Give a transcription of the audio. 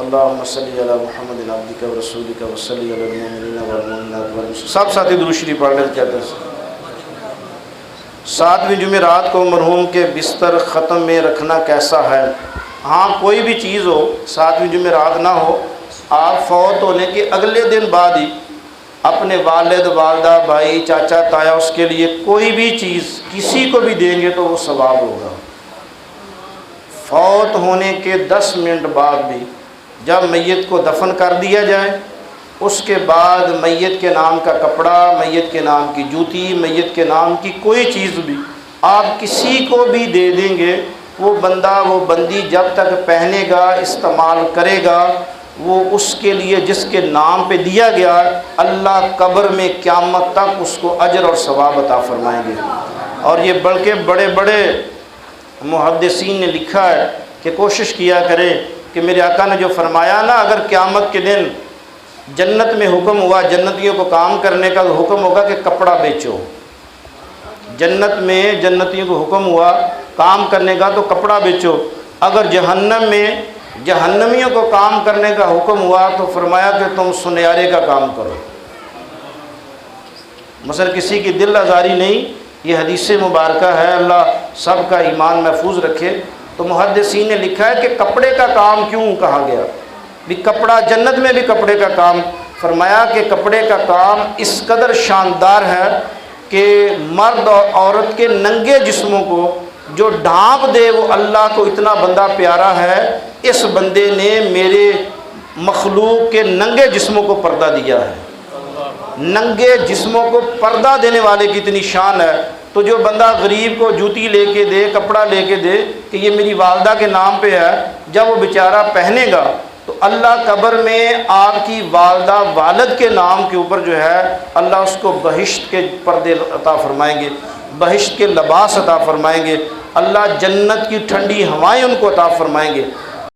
اللہم صلی علی محمد عبدک و رسولک و صلی علی المؤمنین والمؤمنات والمسلمین. سب ساتھی درود شریف پڑھ لیں. کہتے ہیں 7ویں جمعرات کو مرحوم کے بستر ختم میں رکھنا کیسا ہے؟ ہاں، کوئی بھی چیز ہو، 7ویں جمعرات نہ ہو، آپ فوت ہونے کے اگلے دن بعد ہی اپنے والد، والدہ، بھائی، چاچا، تایا، اس کے لیے کوئی بھی چیز کسی کو بھی دیں گے تو وہ ثواب ہوگا. فوت ہونے کے 10 منٹ بعد بھی جب میت کو دفن کر دیا جائے، اس کے بعد میت کے نام کا کپڑا، میت کے نام کی جوتی، میت کے نام کی کوئی چیز بھی آپ کسی کو بھی دے دیں گے، وہ بندہ، وہ بندی جب تک پہنے گا، استعمال کرے گا، وہ اس کے لیے جس کے نام پہ دیا گیا، اللہ قبر میں قیامت تک اس کو اجر اور ثواب عطا فرمائیں گے. اور یہ بلکہ بڑے بڑے محدثین نے لکھا ہے کہ کوشش کیا کریں کہ میرے آقا نے جو فرمایا نا، اگر قیامت کے دن جنت میں حکم ہوا جنتیوں کو کام کرنے کا، تو حکم ہوگا کہ کپڑا بیچو. جنت میں جنتیوں کو حکم ہوا کام کرنے کا تو کپڑا بیچو. اگر جہنم میں جہنمیوں کو کام کرنے کا حکم ہوا تو فرمایا کہ تم سنیارے کا کام کرو. مثلا کسی کی دل آزاری نہیں، یہ حدیث مبارکہ ہے. اللہ سب کا ایمان محفوظ رکھے. تو محدثین نے لکھا ہے کہ کپڑے کا کام کیوں کہا گیا بھی؟ کپڑا جنت میں بھی کپڑے کا کام، فرمایا کہ کپڑے کا کام اس قدر شاندار ہے کہ مرد اور عورت کے ننگے جسموں کو جو ڈھانپ دے، وہ اللہ کو اتنا بندہ پیارا ہے، اس بندے نے میرے مخلوق کے ننگے جسموں کو پردہ دیا ہے. ننگے جسموں کو پردہ دینے والے کی اتنی شان ہے. تو جو بندہ غریب کو جوتی لے کے دے، کپڑا لے کے دے کہ یہ میری والدہ کے نام پہ ہے، جب وہ بیچارہ پہنے گا تو اللہ قبر میں آپ کی والدہ، والد کے نام کے اوپر جو ہے اللہ اس کو بہشت کے پردے عطا فرمائیں گے، بہشت کے لباس عطا فرمائیں گے، اللہ جنت کی ٹھنڈی ہوائیں ان کو عطا فرمائیں گے.